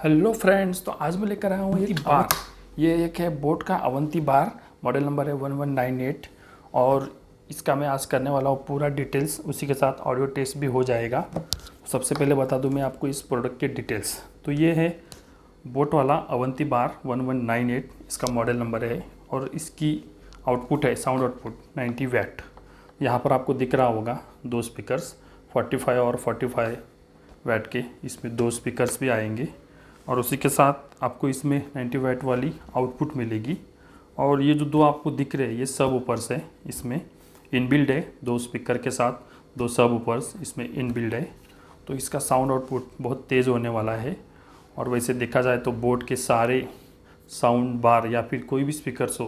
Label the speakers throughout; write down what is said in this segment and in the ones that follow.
Speaker 1: Hello friends, तो आज मैं लेकर आया हूँ एक बार। ये एक है बोट का अवंती बार, मॉडल नंबर है 1198 और इसका मैं आज करने वाला हूँ पूरा डिटेल्स, उसी के साथ ऑडियो टेस्ट भी हो जाएगा। सबसे पहले बता दूँ मैं आपको इस प्रोडक्ट के डिटेल्स। तो ये है बोट वाला अवंती बार 1198, इसका मॉडल नंबर है और इसकी आउटपुट है साउंड आउटपुट 90 वैट। यहाँ पर आपको दिख रहा होगा दो स्पीकर्स 45 और 45 वैट के, इसमें दो स्पीकर्स भी आएंगे और उसी के साथ आपको इसमें 90 वैट वाली आउटपुट मिलेगी। और ये जो दो आपको दिख रहे हैं ये सब ऊपर्स है, इसमें इनबिल्ड है, दो स्पीकर के साथ दो सब ऊपर्स इसमें इनबिल्ड है। तो इसका साउंड आउटपुट बहुत तेज़ होने वाला है। और वैसे देखा जाए तो बोट के सारे साउंड बार या फिर कोई भी स्पीकर्स हो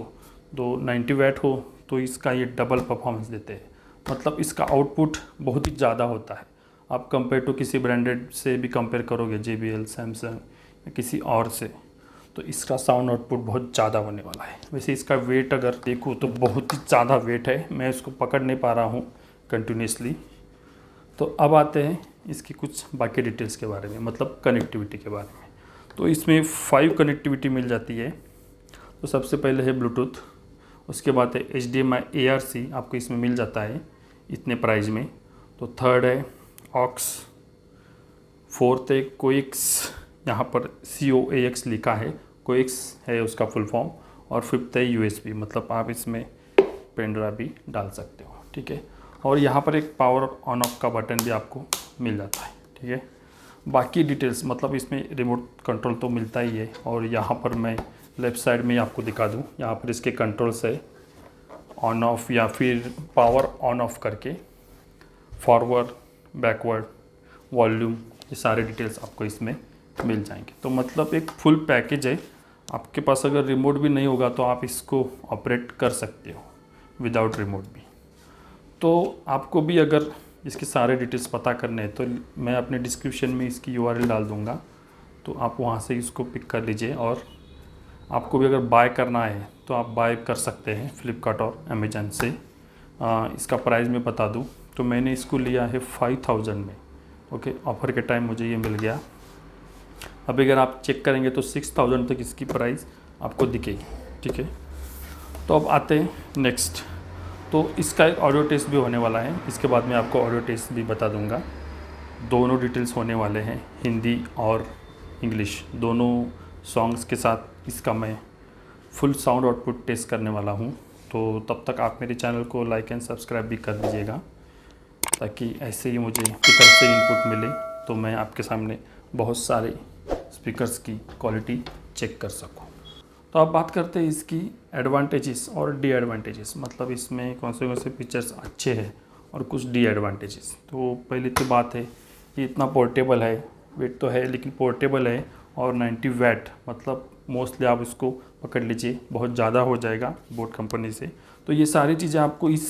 Speaker 1: तो 90 वैट हो तो इसका ये डबल परफॉर्मेंस देते हैं, मतलब इसका आउटपुट बहुत ही ज़्यादा होता है। आप कंपेयर टू किसी ब्रांडेड से भी कंपेयर करोगे, JBL, सैमसंग या किसी और से, तो इसका साउंड आउटपुट बहुत ज़्यादा होने वाला है। वैसे इसका वेट अगर देखूँ तो बहुत ही ज़्यादा वेट है, मैं इसको पकड़ नहीं पा रहा हूँ कंटिन्यूसली। तो अब आते हैं इसकी कुछ बाकी डिटेल्स के बारे में, मतलब कनेक्टिविटी के बारे में। तो इसमें 5 कनेक्टिविटी मिल जाती है। तो सबसे पहले है ब्लूटूथ, उसके बाद है HDMI ARC आपको इसमें मिल जाता है इतने प्राइस में। तो थर्ड है ऑक्स, फोर्थ है कोएक्स, यहाँ पर COAX लिखा है, कोएक्स है उसका फुल फॉर्म। और फिफ्थ है USB, मतलब आप इसमें पेन ड्राइव भी डाल सकते हो, ठीक है। और यहाँ पर एक पावर ऑन ऑफ का बटन भी आपको मिल जाता है, ठीक है। बाकी डिटेल्स मतलब इसमें रिमोट कंट्रोल तो मिलता ही है। और यहाँ पर मैं लेफ़्ट साइड में आपको दिखा दूँ, यहाँ पर इसके कंट्रोल्स है ऑन ऑफ या फिर पावर ऑन ऑफ करके, फॉरवर्ड, बैकवर्ड, वॉल्यूम, ये सारे डिटेल्स आपको इसमें मिल जाएंगे। तो मतलब एक फुल पैकेज है। आपके पास अगर रिमोट भी नहीं होगा तो आप इसको ऑपरेट कर सकते हो विदाउट रिमोट भी। तो आपको भी अगर इसके सारे डिटेल्स पता करने हैं तो मैं अपने डिस्क्रिप्शन में इसकी URL डाल दूँगा, तो आप वहाँ से इसको पिक कर लीजिए। और आपको भी अगर बाय करना है तो आप बाय कर सकते हैं फ्लिपकार्ट और अमेज़न से। इसका प्राइस मैं बता दूँ तो मैंने इसको लिया है 5000 में, ओके। ऑफ़र के टाइम मुझे ये मिल गया। अभी अगर आप चेक करेंगे तो 6000 तक इसकी प्राइस आपको दिखेगी, ठीक है। तो अब आते हैं नेक्स्ट। तो इसका एक ऑडियो टेस्ट भी होने वाला है, इसके बाद मैं आपको ऑडियो टेस्ट भी बता दूंगा। दोनों डिटेल्स होने वाले हैं, हिंदी और इंग्लिश दोनों सॉन्ग्स के साथ इसका मैं फुल साउंड आउटपुट टेस्ट करने वाला हूँ। तो तब तक आप मेरे चैनल को लाइक एंड सब्सक्राइब भी कर दीजिएगा, ताकि ऐसे ही मुझे की तरफ से इनपुट मिले तो मैं आपके सामने बहुत सारे स्पीकर्स की क्वालिटी चेक कर सकूं। तो अब बात करते हैं इसकी एडवांटेजेस और डिएडवांटेजेस, मतलब इसमें कौन से फीचर्स अच्छे हैं और कुछ डिएडवांटेजेस। तो पहली तो बात है ये इतना पोर्टेबल है, वेट तो है लेकिन पोर्टेबल है। और 90 वैट, मतलब मोस्टली आप इसको पकड़ लीजिए, बहुत ज़्यादा हो जाएगा बोट कंपनी से। तो ये सारी चीज़ें आपको इस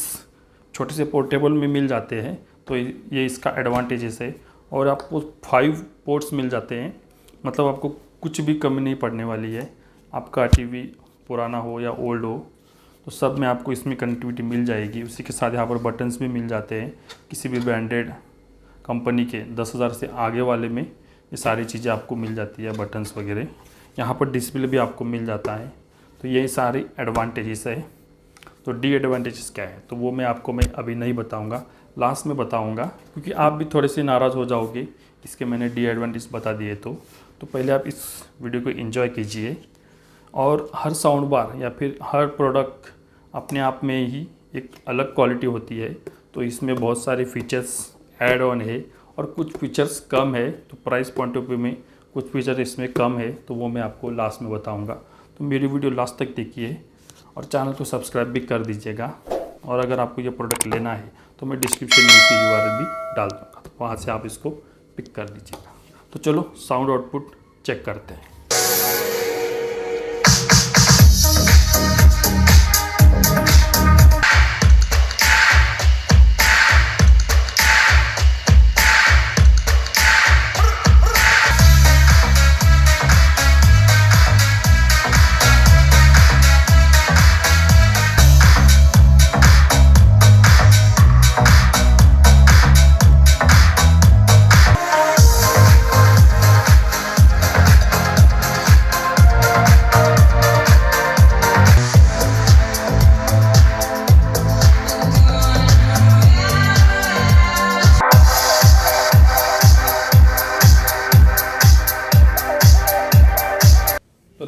Speaker 1: छोटे से पोर्टेबल में मिल जाते हैं, तो ये इसका एडवांटेजेस है। और आपको 5 पोर्ट्स मिल जाते हैं, मतलब आपको कुछ भी कमी नहीं पड़ने वाली है। आपका टीवी पुराना हो या ओल्ड हो तो सब में आपको इसमें कनेक्टिविटी मिल जाएगी। उसी के साथ यहाँ पर बटन्स भी मिल जाते हैं, किसी भी ब्रांडेड कंपनी के 10,000 से आगे वाले में ये सारी चीज़ें आपको मिल जाती है, बटन्स वगैरह। यहाँ पर डिस्प्ले भी आपको मिल जाता है। तो ये सारी एडवांटेजेस है। तो डिएडवांटेजेस क्या है तो वो मैं अभी नहीं बताऊंगा, लास्ट में बताऊंगा, क्योंकि आप भी थोड़े से नाराज़ हो जाओगे इसके मैंने डिएडवांटेज बता दिए। तो पहले आप इस वीडियो को एंजॉय कीजिए। और हर साउंड बार या फिर हर प्रोडक्ट अपने आप में ही एक अलग क्वालिटी होती है। तो इसमें बहुत सारे फीचर्स ऐड ऑन है और कुछ फीचर्स कम है। तो प्राइस पॉइंट ऑफ व्यू में कुछ फीचर इसमें कम है, तो वो मैं आपको लास्ट में बताऊँगा। तो मेरी वीडियो लास्ट तक देखिए और चैनल को सब्सक्राइब भी कर दीजिएगा। और अगर आपको ये प्रोडक्ट लेना है तो मैं डिस्क्रिप्शन में इसकी URL भी डाल दूँगा, तो वहाँ से आप इसको पिक कर लीजिएगा। तो चलो साउंड आउटपुट चेक करते हैं।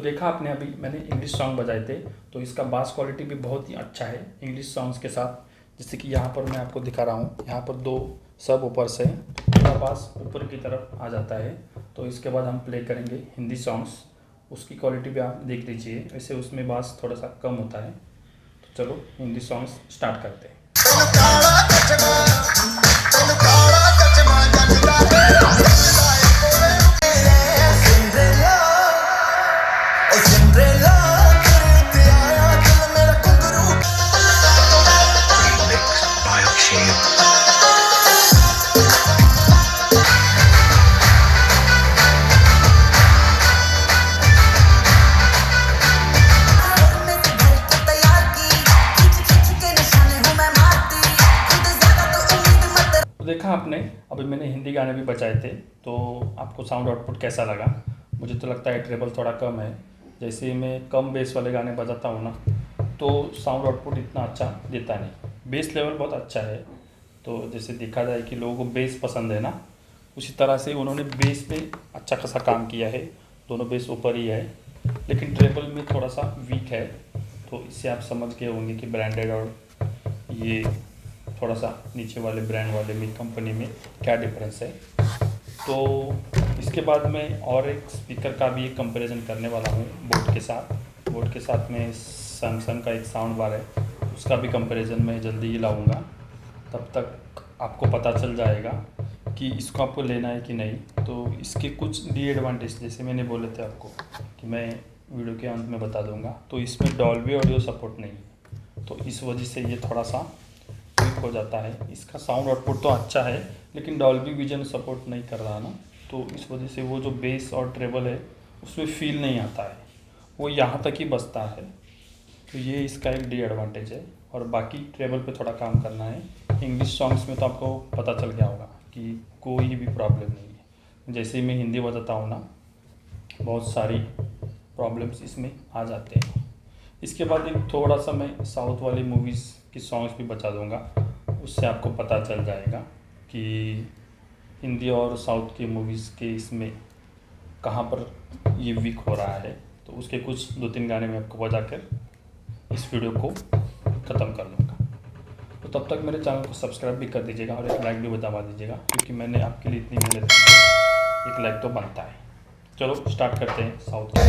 Speaker 1: देखा आपने, अभी मैंने इंग्लिश सॉन्ग बजाए थे, तो इसका बास क्वालिटी भी बहुत ही अच्छा है इंग्लिश सॉन्ग्स के साथ। जैसे कि यहाँ पर मैं आपको दिखा रहा हूँ, यहाँ पर 2 सब ऊपर से पूरा बास ऊपर की तरफ आ जाता है। तो इसके बाद हम प्ले करेंगे हिंदी सॉन्ग्स, उसकी क्वालिटी भी आप देख लीजिए। वैसे उसमें बास थोड़ा सा कम होता है। तो चलो हिंदी सॉन्ग्स स्टार्ट करते हैं। तो देखा आपने, अभी मैंने हिंदी गाने भी बजाए थे, तो आपको साउंड आउटपुट कैसा लगा? मुझे तो लगता है ट्रेबल थोड़ा कम है। जैसे मैं कम बेस वाले गाने बजाता हूँ ना, तो साउंड आउटपुट इतना अच्छा देता नहीं। बेस लेवल बहुत अच्छा है, तो जैसे देखा जाए कि लोगों को बेस पसंद है ना, उसी तरह से उन्होंने बेस पे अच्छा खासा काम किया है। दोनों बेस ऊपर ही है, लेकिन ट्रेबल में थोड़ा सा वीक है। तो इससे आप समझ गए होंगे कि ब्रांडेड और ये थोड़ा सा नीचे वाले ब्रांड वाले में कंपनी में क्या डिफरेंस है। तो इसके बाद मैं और एक स्पीकर का भी एक कंपैरिजन करने वाला हूँ बोट के साथ। बोट के साथ में सैमसंग का एक साउंड बार है, उसका भी कंपैरिजन मैं जल्दी ही लाऊंगा। तब तक आपको पता चल जाएगा कि इसको आपको लेना है कि नहीं। तो इसके कुछ डिएडवांटेज जैसे मैंने बोले थे आपको कि मैं वीडियो के अंत में बता दूंगा। तो इसमें डॉल्बी ऑडियो सपोर्ट नहीं है, तो इस वजह से ये थोड़ा सा वीक हो जाता है। इसका साउंड आउटपुट तो अच्छा है, लेकिन डॉल्बी विजन सपोर्ट नहीं कर रहा ना, तो इस वजह से वो जो बेस और ट्रेबल है उसमें फील नहीं आता है, वो यहाँ तक ही बसता है। तो ये इसका एक डिएडवांटेज है। और बाकी ट्रेबल पे थोड़ा काम करना है। इंग्लिश सॉन्ग्स में तो आपको पता चल गया होगा कि कोई भी प्रॉब्लम नहीं है। जैसे ही मैं हिंदी बजाता हूँ ना, बहुत सारी प्रॉब्लम्स इसमें आ जाते हैं। इसके बाद एक थोड़ा सा मैं साउथ वाली मूवीज़ की सॉन्ग्स भी बता दूंगा, उससे आपको पता चल जाएगा कि हिंदी और साउथ की मूवीज़ के इसमें कहाँ पर ये वीक हो रहा है। तो उसके कुछ 2-3 गाने मैं आपको बजा कर इस वीडियो को ख़त्म कर दूँगा। तो तब तक मेरे चैनल को सब्सक्राइब भी कर दीजिएगा और एक लाइक भी दबा दीजिएगा, क्योंकि मैंने आपके लिए इतनी मेहनत की है, एक लाइक तो बनता है। चलो स्टार्ट करते हैं साउथ का।